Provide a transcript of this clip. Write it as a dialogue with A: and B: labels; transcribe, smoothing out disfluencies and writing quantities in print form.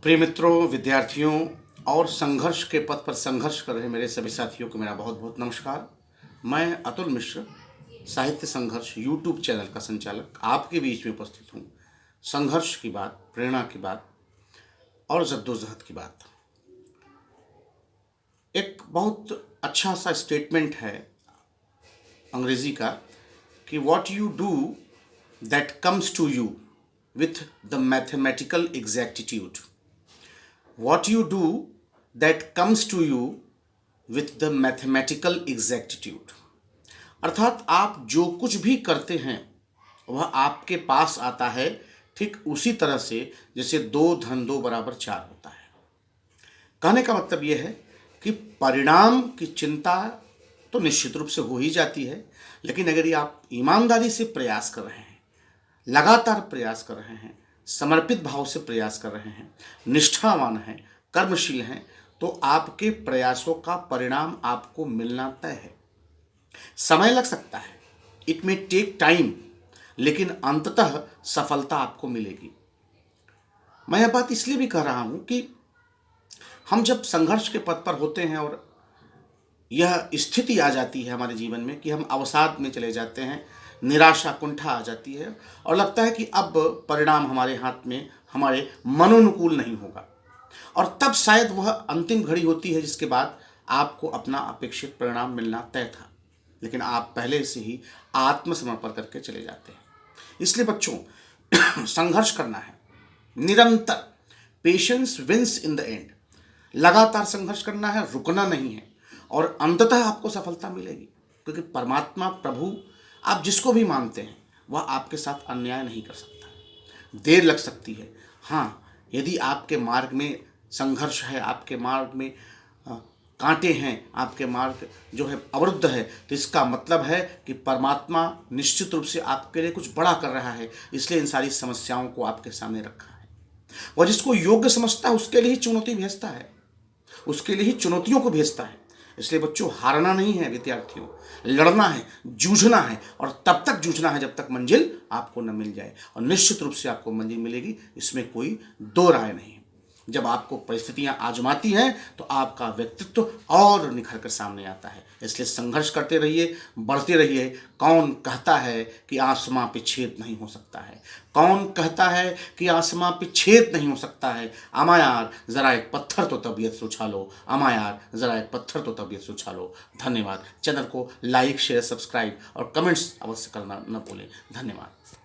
A: प्रिय मित्रों, विद्यार्थियों और संघर्ष के पथ पर संघर्ष कर रहे मेरे सभी साथियों को मेरा बहुत बहुत नमस्कार। मैं अतुल मिश्र, साहित्य संघर्ष यूट्यूब चैनल का संचालक, आपके बीच में उपस्थित हूँ। संघर्ष की बात, प्रेरणा की बात और जद्दोजहद की बात। एक बहुत अच्छा सा स्टेटमेंट है अंग्रेजी का कि what you do that comes to you with the mathematical exactitude. What you do that comes to you with the mathematical exactitude। अर्थात आप जो कुछ भी करते हैं वह आपके पास आता है ठीक उसी तरह से जैसे 2 + 2 = 4 होता है। कहने का मतलब यह है कि परिणाम की चिंता तो निश्चित रूप से हो ही जाती है, लेकिन अगर ये आप ईमानदारी से प्रयास कर रहे हैं, लगातार प्रयास कर रहे हैं, समर्पित भाव से प्रयास कर रहे हैं, निष्ठावान हैं, कर्मशील हैं, तो आपके प्रयासों का परिणाम आपको मिलना तय है। समय लग सकता है, इट मे टेक टाइम, लेकिन अंततः सफलता आपको मिलेगी। मैं यह बात इसलिए भी कह रहा हूं कि हम जब संघर्ष के पथ पर होते हैं और यह स्थिति आ जाती है हमारे जीवन में कि हम अवसाद में चले जाते हैं, निराशा कुंठा आ जाती है और लगता है कि अब परिणाम हमारे हाथ में, हमारे मनोनुकूल नहीं होगा, और तब शायद वह अंतिम घड़ी होती है जिसके बाद आपको अपना अपेक्षित परिणाम मिलना तय था, लेकिन आप पहले से ही आत्मसमर्पण करके चले जाते हैं। इसलिए बच्चों, संघर्ष करना है निरंतर। Patience wins in the end. लगातार संघर्ष करना है, रुकना नहीं है, और अंततः आपको सफलता मिलेगी, क्योंकि परमात्मा, प्रभु, आप जिसको भी मानते हैं वह आपके साथ अन्याय नहीं कर सकता। देर लग सकती है, हाँ, यदि आपके मार्ग में संघर्ष है, आपके मार्ग में कांटे हैं, आपके मार्ग जो है अवरुद्ध है, तो इसका मतलब है कि परमात्मा निश्चित रूप से आपके लिए कुछ बड़ा कर रहा है, इसलिए इन सारी समस्याओं को आपके सामने रखा है। वह जिसको योग्य समझता है उसके लिए ही चुनौती भेजता है, उसके लिए ही चुनौतियों को भेजता है। इसलिए बच्चों, हारना नहीं है विद्यार्थियों, लड़ना है, जूझना है, और तब तक जूझना है जब तक मंजिल आपको न मिल जाए, और निश्चित रूप से आपको मंजिल मिलेगी, इसमें कोई दो राय नहीं। जब आपको परिस्थितियां आजमाती हैं तो आपका व्यक्तित्व और निखर कर सामने आता है। इसलिए संघर्ष करते रहिए, बढ़ते रहिए। कौन कहता है कि आसमां पे छेद नहीं हो सकता है? कौन कहता है कि आसमां पे छेद नहीं हो सकता है? आमा यार, जरा एक पत्थर तो तबीयत से उछालो। आमा यार, जरा एक पत्थर तो तबीयत से उछालो। धन्यवाद। चैनल को लाइक, शेयर, सब्सक्राइब और कमेंट्स अवश्य करना न भूलें। धन्यवाद।